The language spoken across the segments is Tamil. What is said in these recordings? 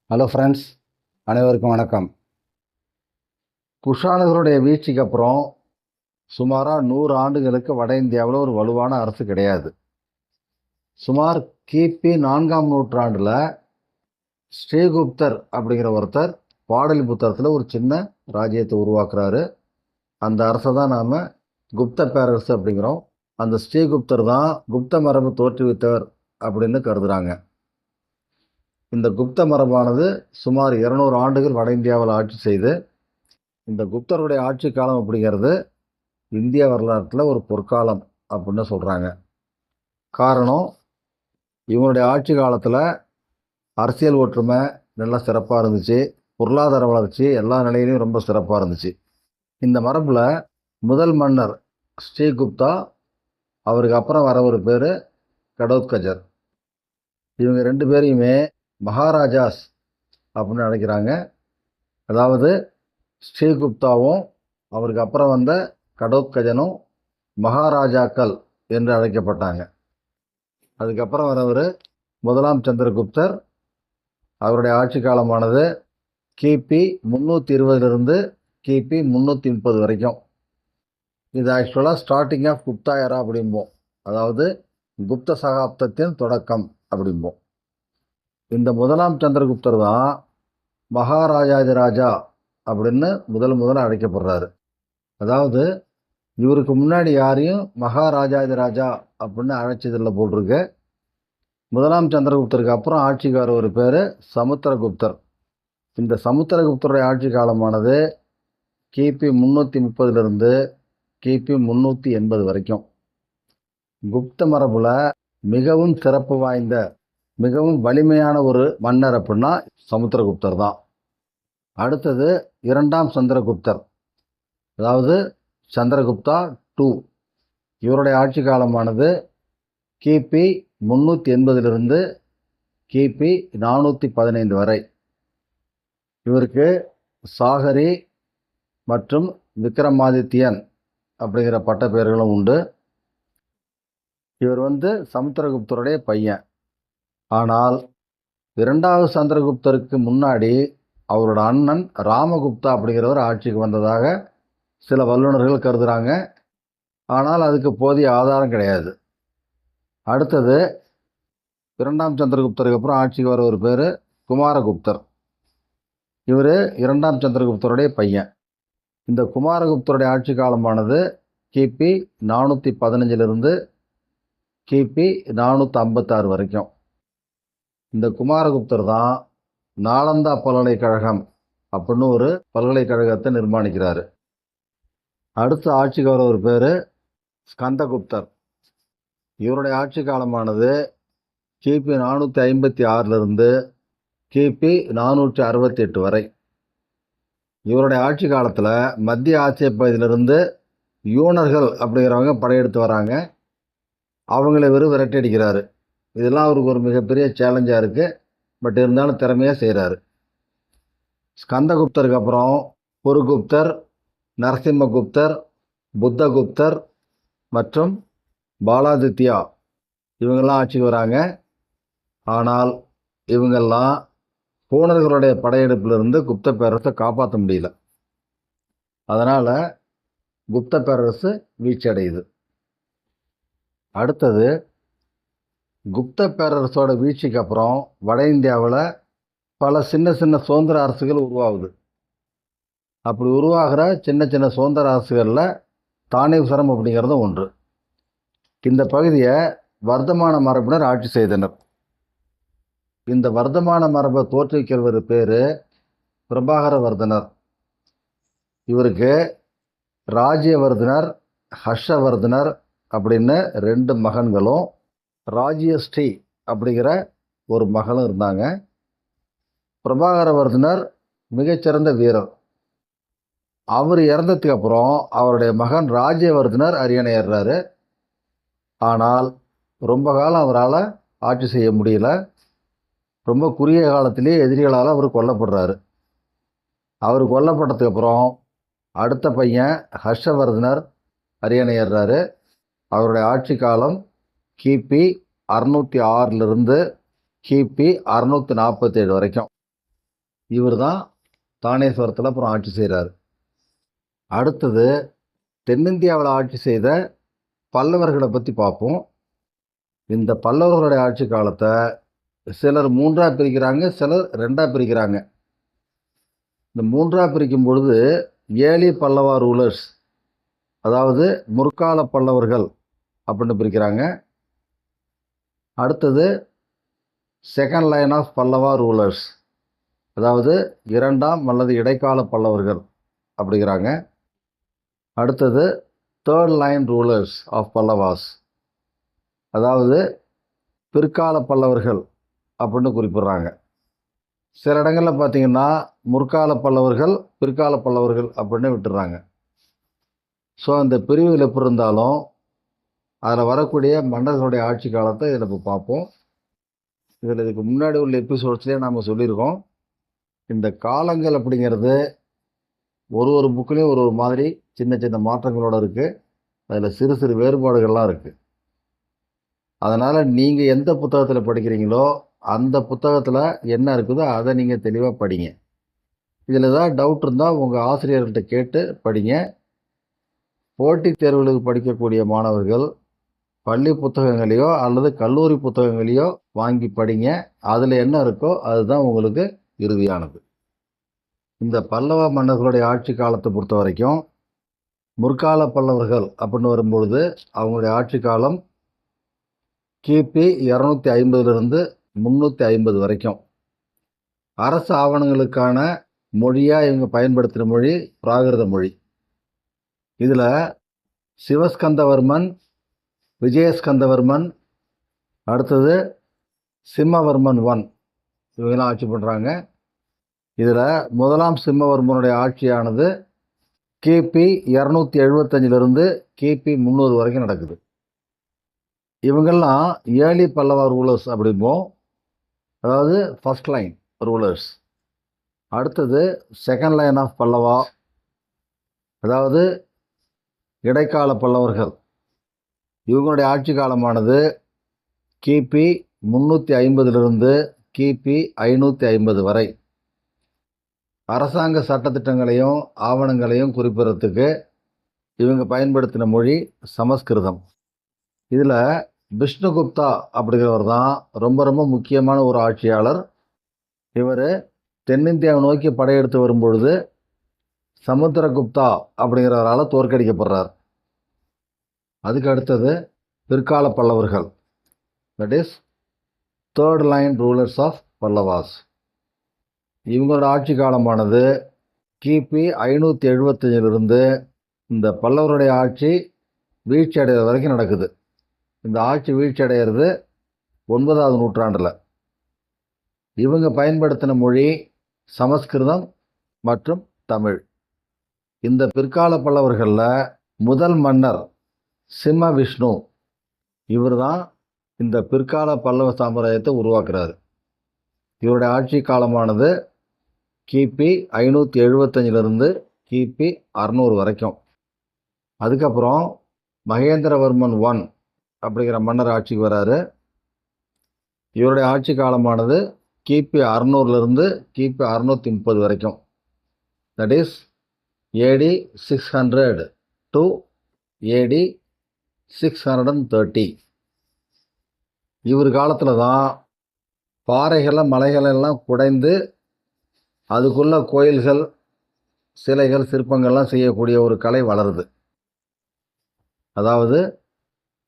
ஹலோ ஃப்ரெண்ட்ஸ், அனைவருக்கும் வணக்கம். குஷானர்களுடைய வீழ்ச்சிக்கு அப்புறம் சுமாராக 100 ஆண்டுகளுக்கு வட இந்தியாவில் ஒரு வலுவான அரசு கிடையாது. சுமார் கிபி 4ஆம் நூற்றாண்டில் ஸ்ரீகுப்தர் அப்படிங்கிற ஒருத்தர் பாடலிபுத்திரத்தில் ஒரு சின்ன ராஜ்யத்தை உருவாக்குறாரு. அந்த அரசை தான் நாம் குப்த பேரரசு அப்படிங்கிறோம். அந்த ஸ்ரீகுப்தர் தான் குப்த மரபு தோற்றுவித்தவர் அப்படின்னு கருதுகிறாங்க. இந்த குப்த மரபானது சுமார் 200 ஆண்டுகள் வட இந்தியாவில் ஆட்சி செய்து, இந்த குப்தருடைய ஆட்சி காலம் அப்படிங்கிறது இந்திய வரலாற்றில் ஒரு பொற்காலம் அப்படின்னு சொல்கிறாங்க. காரணம், இவங்களுடைய ஆட்சி காலத்தில் அரசியல் ஒற்றுமை நல்லா சிறப்பாக இருந்துச்சு, பொருளாதார வளர்ச்சி எல்லா நிலையிலையும் ரொம்ப சிறப்பாக இருந்துச்சு. இந்த மரபில் முதல் மன்னர் ஸ்ரீகுப்தா, அவருக்கு அப்புறம் வர ஒரு பேர் கடோத்கஜர். இவங்க 2 பேரையுமே மகாராஜாஸ் அப்படின்னு அழைக்கிறாங்க. அதாவது ஸ்ரீகுப்தாவும் அவருக்கு அப்புறம் வந்த கடோத்கஜனும் மகாராஜாக்கள் என்று அழைக்கப்பட்டாங்க. அதுக்கப்புறம் வரவர் முதலாம் சந்திரகுப்தர். அவருடைய ஆட்சி காலமானது கிபி 320 கிபி 330 வரைக்கும். இது ஆக்சுவலாக ஸ்டார்டிங் ஆஃப் குப்தா எரா அப்படிம்போம். அதாவது குப்த சகாப்தத்தின் தொடக்கம் அப்படிம்போம். இந்த முதலாம் சந்திரகுப்தர் தான் மகாராஜாதிராஜா அப்படின்னு முதல்ல அழைக்கப்படுறாரு. அதாவது இவருக்கு முன்னாடி யாரையும் மகாராஜாதிராஜா அப்படின்னு அழைச்சதில்லை போட்டிருக்கு. முதலாம் சந்திரகுப்தருக்கு அப்புறம் ஆட்சிக்கு வர ஒரு பேர் சமுத்திரகுப்தர். இந்த சமுத்திரகுப்தருடைய ஆட்சி காலமானது கிபி 330 கிபி 380 வரைக்கும். குப்த மரபுல மிகவும் சிறப்பு வாய்ந்த, மிகவும் வலிமையான ஒரு மன்னர் அப்படின்னா சமுத்திரகுப்தர் தான். அடுத்தது 2ஆம் சந்திரகுப்தர், அதாவது சந்திரகுப்தா 2. இவருடைய ஆட்சி காலமானது கிபி 380 கிபி 415 வரை. இவருக்கு சாகரி மற்றும் விக்ரமாதித்யன் அப்படிங்கிற பட்ட பெயர்களும் உண்டு. இவர் சமுத்திரகுப்தருடைய பையன். ஆனால் 2வது சந்திரகுப்தருக்கு முன்னாடி அவரோட அண்ணன் ராமகுப்தா அப்படிங்கிறவர் ஆட்சிக்கு வந்ததாக சில வல்லுநர்கள் கருதுகிறாங்க. ஆனால் அதுக்கு போதிய ஆதாரம் கிடையாது. அடுத்தது 2ஆம் சந்திரகுப்தருக்கு அப்புறம் ஆட்சிக்கு வர ஒரு பேர் குமாரகுப்தர். இவர் 2ஆம் சந்திரகுப்தருடைய பையன். இந்த குமாரகுப்தருடைய ஆட்சி காலமானது கிபி 415 கிபி 456 வரைக்கும். இந்த குமாரகுப்தர் தான் நாலந்தா பல்கலைக்கழகம் அப்படின்னு ஒரு பல்கலைக்கழகத்தை நிர்மாணிக்கிறாரு. அடுத்த ஆட்சிக்கு வர ஒரு பேர் ஸ்கந்தகுப்தர். இவருடைய ஆட்சி காலமானது கிபி 456 கிபி 468 வரை. இவருடைய ஆட்சி காலத்தில் மத்திய ஆசிய பகுதியிலிருந்து யூனர்கள் அப்படிங்கிறவங்க படையெடுத்து வராங்க. அவங்கள விரட்டி அடிக்கிறாரு. இதெல்லாம் அவருக்கு ஒரு மிகப்பெரிய சேலஞ்சாக இருக்குது. பட் இருந்தாலும் திறமையாக செய்கிறாரு. ஸ்கந்தகுப்தருக்கு அப்புறம் புருகுப்தர், நரசிம்மகுப்தர், புத்தகுப்தர் மற்றும் பாலாதித்யா இவங்கெல்லாம் ஆட்சிக்கு வராங்க. ஆனால் இவங்கெல்லாம் பூனர்களுடைய படையெடுப்பிலிருந்து குப்த பேரரசை காப்பாற்ற முடியல. அதனால் குப்த பேரரசு வீழ்ச்சி அடையுது. அடுத்தது குப்த பேரரசோட வீழ்ச்சிக்கு அப்புறம் வட இந்தியாவில் பல சின்ன சின்ன சுதந்திர அரசுகள் உருவாகுது. அப்படி உருவாகிற சின்ன சின்ன சுதந்திர அரசுகளில் தானேஸ்வரம் அப்படிங்கிறதும் ஒன்று. இந்த பகுதியை வர்த்தமான மரபினர் ஆட்சி செய்தனர். இந்த வர்த்தமான மரபை தோற்றுவிக்கிறவர் பேர் பிரபாகரவர்தனர். இவருக்கு ராஜ்யவர்தனர், ஹர்ஷவர்தனர் அப்படின்னு 2 மகன்களும், ராஜ்யஸ்ரீ அப்படிங்கிற ஒரு மகளும் இருந்தாங்க. பிரபாகரவர்தனர் மிகச்சிறந்த வீரர். அவர் இறந்ததுக்கு அப்புறம் அவருடைய மகன் ராஜ்யவர்தனர் அரியணை ஏறுறாரு. ஆனால் ரொம்ப காலம் அவரால் ஆட்சி செய்ய முடியல. ரொம்ப குறுகிய காலத்திலேயே எதிரிகளால் அவர் கொல்லப்படுறாரு. அவர் கொல்லப்பட்டதுக்கு அப்புறம் அடுத்த பையன் ஹர்ஷவர்தனர் அரியணை ஏறுறாரு. அவருடைய ஆட்சி காலம் கிபி 606 கிபி 647 வரைக்கும். இவர் தான் தானேஸ்வரத்தில் அப்புறம் ஆட்சி செய்கிறார். அடுத்தது தென்னிந்தியாவில் ஆட்சி செய்த பல்லவர்களை பற்றி பார்ப்போம். இந்த பல்லவர்களுடைய ஆட்சி காலத்தை சிலர் 3ஆக பிரிக்கிறாங்க, சிலர் 2ஆக பிரிக்கிறாங்க. இந்த 3ஆக பிரிக்கும் பொழுது ஏலி பல்லவா ரூலர்ஸ், அதாவது முற்கால பல்லவர்கள் அப்படின்னு பிரிக்கிறாங்க. அடுத்தது second line of Pallava rulers, அதாவது 2ஆம் அல்லது இடைக்கால பல்லவர்கள் அப்படிங்கிறாங்க. அடுத்தது third line rulers of Pallavas, அதாவது பிற்கால பல்லவர்கள் அப்படின்னு குறிப்பிட்றாங்க. சில இடங்களில் பார்த்தீங்கன்னா முற்கால பல்லவர்கள், பிற்கால பல்லவர்கள் அப்படின்னு விட்டுறாங்க. ஸோ அந்த பிரிவுகள் எப்படி இருந்தாலும் அதில் வரக்கூடிய மன்னர்களுடைய ஆட்சி காலத்தை இதில் இப்போ பார்ப்போம். இதில் இதுக்கு முன்னாடி உள்ள எபிசோட்ஸ்லேயே நாம் சொல்லியிருக்கோம். இந்த காலங்கள் அப்படிங்கிறது ஒரு புக்லேயும் ஒரு மாதிரி சின்ன சின்ன மாற்றங்களோடு இருக்குது. அதில் சிறு சிறு வேறுபாடுகள்லாம் இருக்குது. அதனால் நீங்கள் எந்த புத்தகத்தில் படிக்கிறீங்களோ அந்த புத்தகத்தில் என்ன இருக்குதோ அதை நீங்கள் தெளிவாக படிங்க. இதில் ஏதாவது டவுட் இருந்தால் உங்கள் ஆசிரியர்கிட்ட கேட்டு படிங்க. போட்டித் தேர்வுகளுக்கு படிக்கக்கூடிய மாணவர்கள் பள்ளி புத்தகங்களையோ அல்லது கல்லூரி புத்தகங்களையோ வாங்கி படிங்க. அதில் என்ன இருக்கோ அதுதான் உங்களுக்கு இறுதியானது. இந்த பல்லவ மன்னர்களுடைய ஆட்சி காலத்தை பொறுத்த வரைக்கும் முற்கால பல்லவர்கள் அப்படின்னு வரும்பொழுது அவங்களுடைய ஆட்சி காலம் கிபி 250 350 வரைக்கும். அரசு ஆவணங்களுக்கான மொழியாக இவங்க பயன்படுத்துகிற மொழி பிராகிருத மொழி. இதில் சிவஸ்கந்தவர்மன், விஜயஸ்கந்தவர்மன், அடுத்தது சிம்மவர்மன் 1 இவங்கெல்லாம் ஆட்சி பண்ணுறாங்க. இதில் முதலாம் சிம்மவர்மனுடைய ஆட்சியானது கிபி 275 கிபி 300 வரைக்கும் நடக்குது. இவங்கெல்லாம் ஏர்லி பல்லவா ரூலர்ஸ் அப்படிம்போம், அதாவது ஃபர்ஸ்ட் லைன் ரூலர்ஸ். அடுத்தது செகண்ட் லைன் ஆஃப் பல்லவா, அதாவது இடைக்கால பல்லவர்கள். இவங்களுடைய ஆட்சி காலமானது கிபி 350 கிபி 550 வரை. அரசாங்க சட்டத்திட்டங்களையும் ஆவணங்களையும் குறிப்பிடறதுக்கு இவங்க பயன்படுத்தின மொழி சமஸ்கிருதம். இதில் விஷ்ணுகுப்தா அப்படிங்கிறவர் தான் ரொம்ப முக்கியமான ஒரு ஆட்சியாளர். இவர் தென்னிந்தியாவை நோக்கி படையெடுத்து வரும்பொழுது சமுத்திரகுப்தா அப்படிங்கிறவரால் தோற்கடிக்கப்படுறார். அதுக்கு அடுத்தது பிற்கால பல்லவர்கள், that is third line rulers of Pallavas. இவங்களோட ஆட்சி காலமானது கிபி 575 இந்த பல்லவருடைய ஆட்சி வீழ்ச்சி அடைகிற வரைக்கும் நடக்குது. இந்த ஆட்சி வீழ்ச்சி அடைகிறது 9ஆவது நூற்றாண்டில். இவங்க பயன்படுத்தின மொழி சமஸ்கிருதம் மற்றும் தமிழ். இந்த பிற்கால பல்லவர்களில் முதல் மன்னர் சிம்ம விஷ்ணு, இவர் தான் இந்த பிற்கால பல்லவ சாம்ராஜ்யத்தை உருவாக்குறாரு. இவருடைய ஆட்சி காலமானது கிபி 575 கிபி 600 வரைக்கும். அதுக்கப்புறம் மகேந்திரவர்மன் 1 அப்படிங்கிற மன்னர் ஆட்சிக்கு வராரு. இவருடைய ஆட்சி காலமானது கிபி 600 கிபி 630 வரைக்கும். தட் இஸ் ஏடி 600 டு ஏடி 630. இவர் காலத்தில் தான் பாறைகளை மலைகளெல்லாம் குடைந்து அதுக்குள்ள கோயில்கள், சிலைகள், சிற்பங்கள்லாம் செய்யக்கூடிய ஒரு கலை வளருது. அதாவது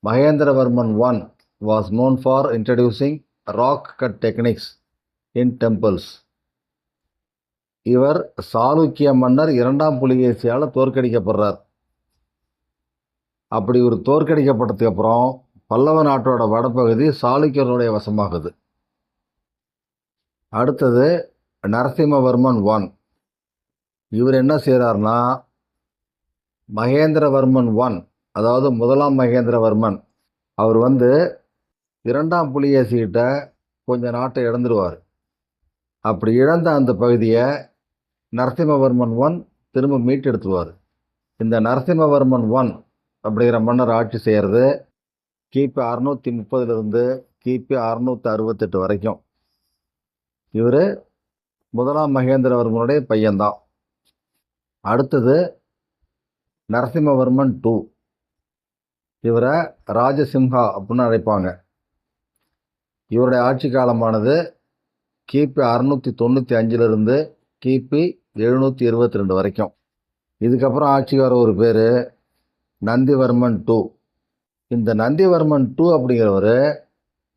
Mahendravarman 1 was known for introducing rock cut techniques in temples. இவர் சாளுக்கிய மன்னர் 2ஆம் புலிகேசியால் தோற்கடிக்கப்படுறார். அப்படி ஒரு தோற்கடிக்கப்பட்டதுக்கு அப்புறம் பல்லவ நாட்டோட வடப்பகுதி சாளுக்கியர்களுடைய வசமாகுது. அடுத்தது நரசிம்மவர்மன் 1. இவர் என்ன செய்கிறார்னா மகேந்திரவர்மன் 1, அதாவது முதலாம் மகேந்திரவர்மன், அவர் 2ஆம் புலிகேசிகிட்ட கொஞ்சம் நாட்டை இழந்துருவார். அப்படி இழந்த அந்த பகுதியை நரசிம்மவர்மன் 1 திரும்ப மீட்டெடுத்துவார். இந்த நரசிம்மவர்மன் 1 அப்படிங்கிற மன்னர் ஆட்சி செய்கிறது கிபி 630 கிபி 668 வரைக்கும். இவர் முதலாம் மகேந்திரவர்மனுடைய பையன்தான். அடுத்தது நரசிம்மவர்மன் 2. இவரை ராஜசிம்ஹா அப்படின்னு அழைப்பாங்க. இவருடைய ஆட்சி காலமானது கிபி 695 கிபி 722 வரைக்கும். இதுக்கப்புறம் ஆட்சிக்கு வர ஒரு பேர் நந்திவர்மன் 2. இந்த நந்திவர்மன் 2 அப்படிங்கிறவர்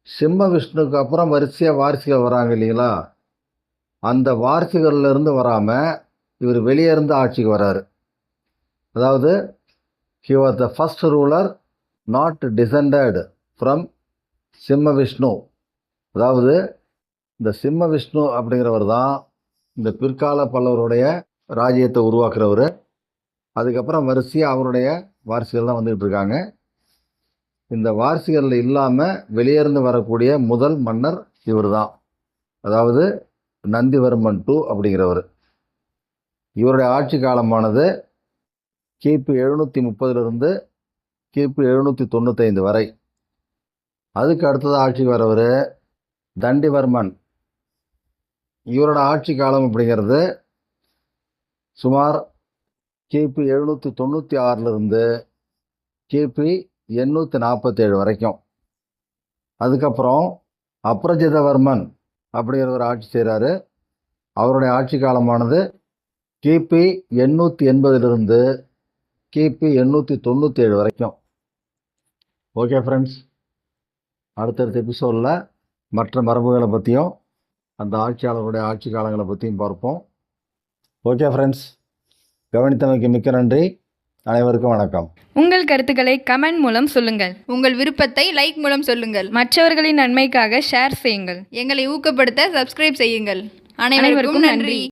சிம்ம விஷ்ணுக்கு அப்புறம் வரிசையாக வாரிசுகள் வராங்க இல்லைங்களா, அந்த வாரிசுகள்லேருந்து வராமல் இவர் வெளியே இருந்து ஆட்சிக்கு வராரு. அதாவது he was the first ruler not descended from சிம்ம விஷ்ணு. அதாவது இந்த சிம்ம விஷ்ணு அப்படிங்கிறவர் தான் இந்த பிற்கால பல்லவருடைய ராஜ்யத்தை உருவாக்குறவர். அதுக்கப்புறம் வரிசையாக அவருடைய வாரிசுகள் தான் வந்துக்கிட்டு இருக்காங்க. இந்த வாரிசுகளில் இல்லாமல் வெளியேருந்து வரக்கூடிய முதல் மன்னர் இவர் தான், அதாவது நந்திவர்மன் 2 அப்படிங்கிறவர். இவருடைய ஆட்சி காலமானது கிபி 730 கிபி 795 வரை. அதுக்கு அடுத்தது ஆட்சிக்கு வரவர் தண்டிவர்மன். இவரோட ஆட்சி காலம் அப்படிங்கிறது சுமார் கிபி 796 கிபி 847 வரைக்கும். அதுக்கப்புறம் அப்ரஜிதவர்மன் அப்படிங்கிறவர் ஆட்சி செய்கிறாரு. அவருடைய ஆட்சி காலமானது கிபி 880 கிபி 897 வரைக்கும். ஓகே ஃப்ரெண்ட்ஸ், அடுத்தடுத்த எபிசோடில் மற்ற மரபுகளை பற்றியும் அந்த ஆட்சியாளருடைய ஆட்சி காலங்களை பற்றியும் பார்ப்போம். ஓகே ஃப்ரெண்ட்ஸ், கவனித்தமைக்கு மிக்க நன்றி. அனைவருக்கும் வணக்கம். உங்கள் கருத்துக்களை கமெண்ட் மூலம் சொல்லுங்கள். உங்கள் விருப்பத்தை லைக் மூலம் சொல்லுங்கள். மற்றவர்களின் நன்மைக்காக ஷேர் செய்யுங்கள். எங்களை ஊக்கப்படுத்த சப்ஸ்கிரைப் செய்யுங்கள். அனைவருக்கும் நன்றி.